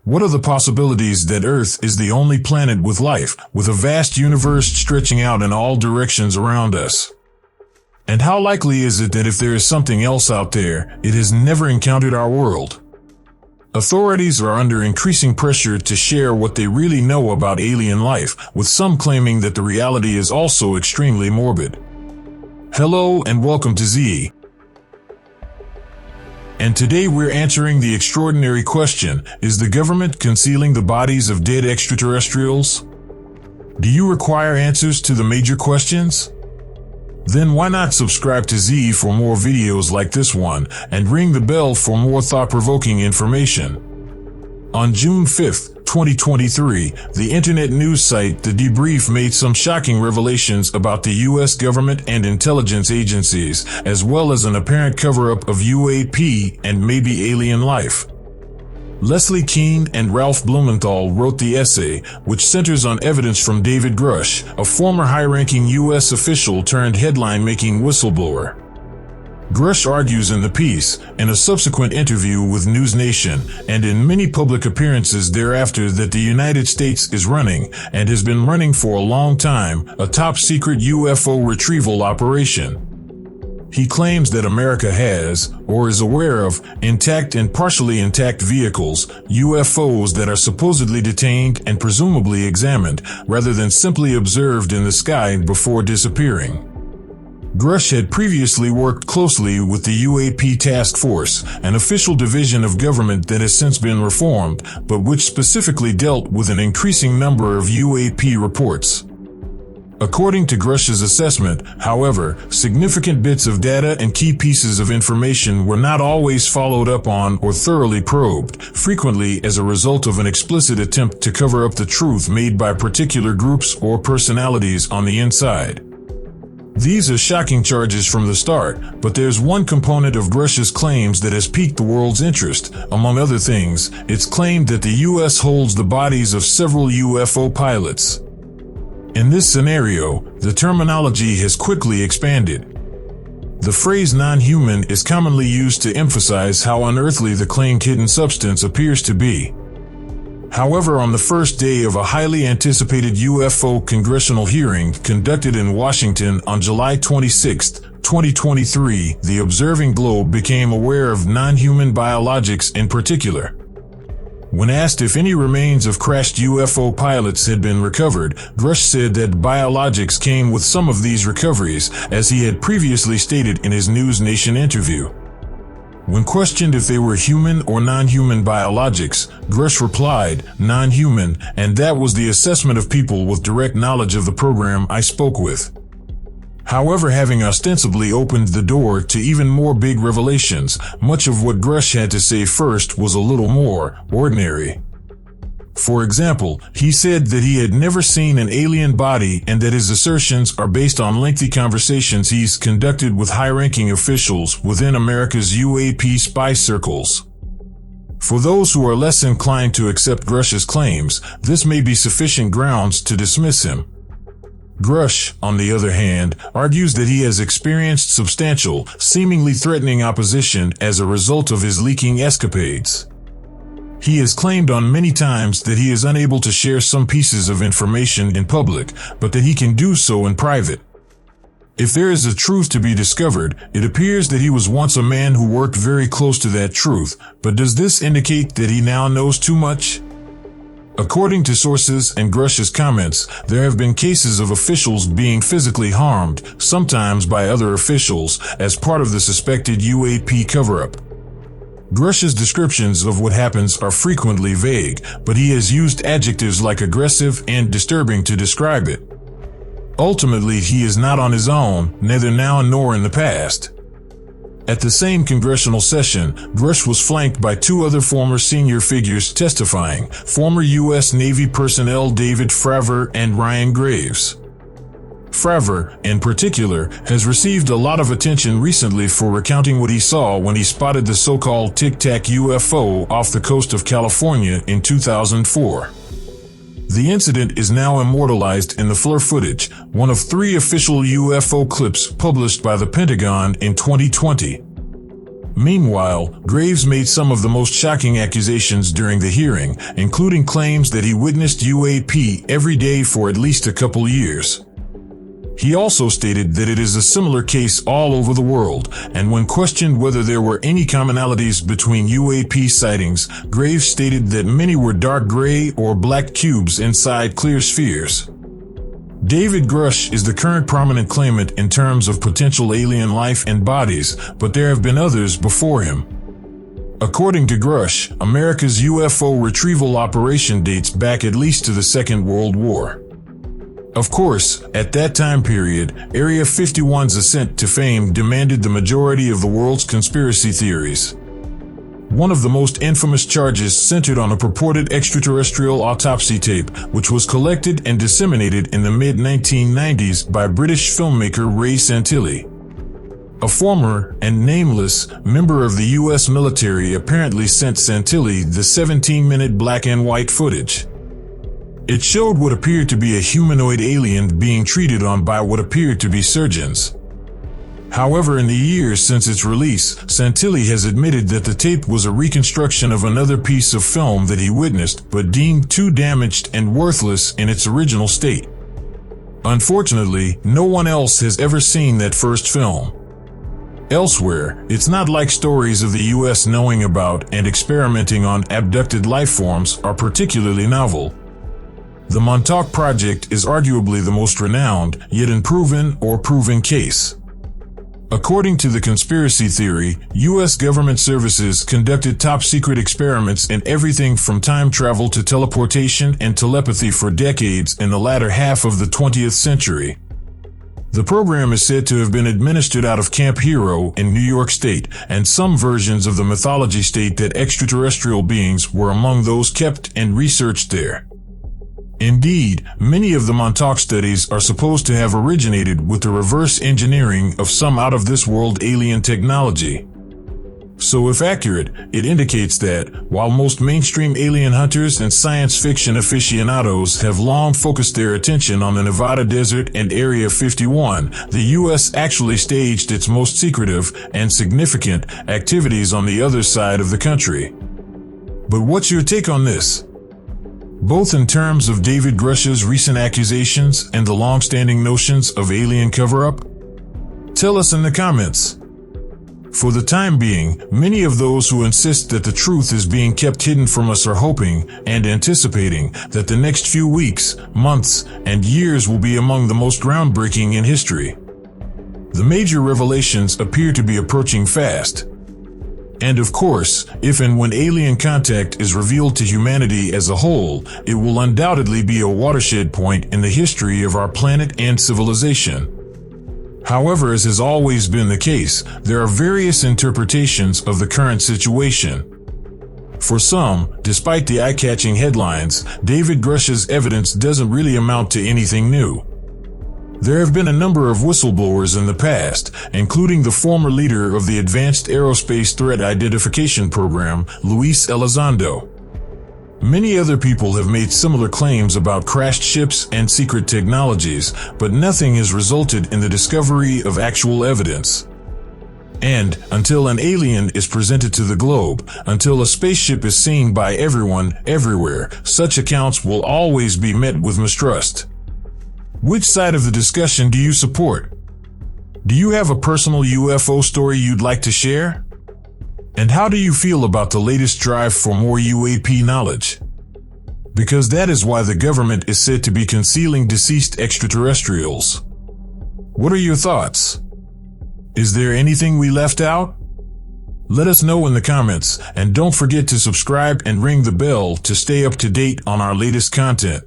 What are the possibilities that Earth is the only planet with life, with a vast universe stretching out in all directions around us? And how likely is it that if there is something else out there, it has never encountered our world? Authorities are under increasing pressure to share what they really know about alien life, with some claiming that the reality is also extremely morbid. Hello and welcome to Zeey. And today we're answering the extraordinary question, is the government concealing the bodies of dead extraterrestrials? Do you require answers to the major questions? Then why not subscribe to Zeey for more videos like this one, and ring the bell for more thought-provoking information. On June 5th, 2023, the internet news site The Debrief made some shocking revelations about the U.S. government and intelligence agencies, as well as an apparent cover-up of UAP and maybe alien life. Leslie Kean and Ralph Blumenthal wrote the essay, which centers on evidence from David Grush, a former high-ranking U.S. official turned headline-making whistleblower. Grush argues in the piece, in a subsequent interview with News Nation, and in many public appearances thereafter that the United States is running, and has been running for a long time, a top-secret UFO retrieval operation. He claims that America has, or is aware of, intact and partially intact vehicles, UFOs that are supposedly detained and presumably examined, rather than simply observed in the sky before disappearing. Grush had previously worked closely with the UAP Task Force, an official division of government that has since been reformed, but which specifically dealt with an increasing number of UAP reports. According to Grush's assessment, however, significant bits of data and key pieces of information were not always followed up on or thoroughly probed, frequently as a result of an explicit attempt to cover up the truth made by particular groups or personalities on the inside. These are shocking charges from the start, but there's one component of Grush's claims that has piqued the world's interest. Among other things, it's claimed that the U.S. holds the bodies of several UFO pilots. In this scenario, the terminology has quickly expanded. The phrase non-human is commonly used to emphasize how unearthly the claimed hidden substance appears to be. However, on the first day of a highly anticipated UFO congressional hearing conducted in Washington on July 26, 2023, the observing globe became aware of non-human biologics in particular. When asked if any remains of crashed UFO pilots had been recovered, Grush said that biologics came with some of these recoveries, as he had previously stated in his News Nation interview. When questioned if they were human or non-human biologics, Grush replied, "Non-human, and that was the assessment of people with direct knowledge of the program I spoke with." However, having ostensibly opened the door to even more big revelations, much of what Grush had to say first was a little more ordinary. For example, he said that he had never seen an alien body and that his assertions are based on lengthy conversations he's conducted with high-ranking officials within America's UAP spy circles. For those who are less inclined to accept Grush's claims, this may be sufficient grounds to dismiss him. Grush, on the other hand, argues that he has experienced substantial, seemingly threatening opposition as a result of his leaking escapades. He has claimed on many times that he is unable to share some pieces of information in public, but that he can do so in private. If there is a truth to be discovered, it appears that he was once a man who worked very close to that truth, but does this indicate that he now knows too much? According to sources and Grush's comments, there have been cases of officials being physically harmed, sometimes by other officials, as part of the suspected UAP cover-up. Grush's descriptions of what happens are frequently vague, but he has used adjectives like aggressive and disturbing to describe it. Ultimately, he is not on his own, neither now nor in the past. At the same congressional session, Grush was flanked by two other former senior figures testifying, former U.S. Navy personnel David Fravor and Ryan Graves. Fravor, in particular, has received a lot of attention recently for recounting what he saw when he spotted the so-called Tic Tac UFO off the coast of California in 2004. The incident is now immortalized in the FLIR footage, one of 3 official UFO clips published by the Pentagon in 2020. Meanwhile, Graves made some of the most shocking accusations during the hearing, including claims that he witnessed UAP every day for at least a couple years. He also stated that it is a similar case all over the world, and when questioned whether there were any commonalities between UAP sightings, Graves stated that many were dark gray or black cubes inside clear spheres. David Grush is the current prominent claimant in terms of potential alien life and bodies, but there have been others before him. According to Grush, America's UFO retrieval operation dates back at least to the Second World War. Of course, at that time period, Area 51's ascent to fame demanded the majority of the world's conspiracy theories. One of the most infamous charges centered on a purported extraterrestrial autopsy tape, which was collected and disseminated in the mid-1990s by British filmmaker Ray Santilli. A former and nameless member of the U.S. military apparently sent Santilli the 17-minute black and white footage. It showed what appeared to be a humanoid alien being treated on by what appeared to be surgeons. However, in the years since its release, Santilli has admitted that the tape was a reconstruction of another piece of film that he witnessed, but deemed too damaged and worthless in its original state. Unfortunately, no one else has ever seen that first film. Elsewhere, it's not like stories of the U.S. knowing about and experimenting on abducted life forms are particularly novel. The Montauk Project is arguably the most renowned, yet unproven or proven case. According to the conspiracy theory, U.S. government services conducted top-secret experiments in everything from time travel to teleportation and telepathy for decades in the latter half of the 20th century. The program is said to have been administered out of Camp Hero in New York State, and some versions of the mythology state that extraterrestrial beings were among those kept and researched there. Indeed, many of the Montauk studies are supposed to have originated with the reverse engineering of some out-of-this-world alien technology. So if accurate, it indicates that, while most mainstream alien hunters and science fiction aficionados have long focused their attention on the Nevada desert and Area 51, the U.S. actually staged its most secretive and significant activities on the other side of the country. But what's your take on this? Both in terms of David Grush's recent accusations and the long-standing notions of alien cover-up? Tell us in the comments. For the time being, many of those who insist that the truth is being kept hidden from us are hoping and anticipating that the next few weeks, months, and years will be among the most groundbreaking in history. The major revelations appear to be approaching fast. And of course, if and when alien contact is revealed to humanity as a whole, it will undoubtedly be a watershed point in the history of our planet and civilization. However, as has always been the case, there are various interpretations of the current situation. For some, despite the eye-catching headlines, David Grush's evidence doesn't really amount to anything new. There have been a number of whistleblowers in the past, including the former leader of the Advanced Aerospace Threat Identification Program, Luis Elizondo. Many other people have made similar claims about crashed ships and secret technologies, but nothing has resulted in the discovery of actual evidence. And, until an alien is presented to the globe, until a spaceship is seen by everyone, everywhere, such accounts will always be met with mistrust. Which side of the discussion do you support? Do you have a personal UFO story you'd like to share? And how do you feel about the latest drive for more UAP knowledge? Because that is why the government is said to be concealing deceased extraterrestrials. What are your thoughts? Is there anything we left out? Let us know in the comments, and don't forget to subscribe and ring the bell to stay up to date on our latest content.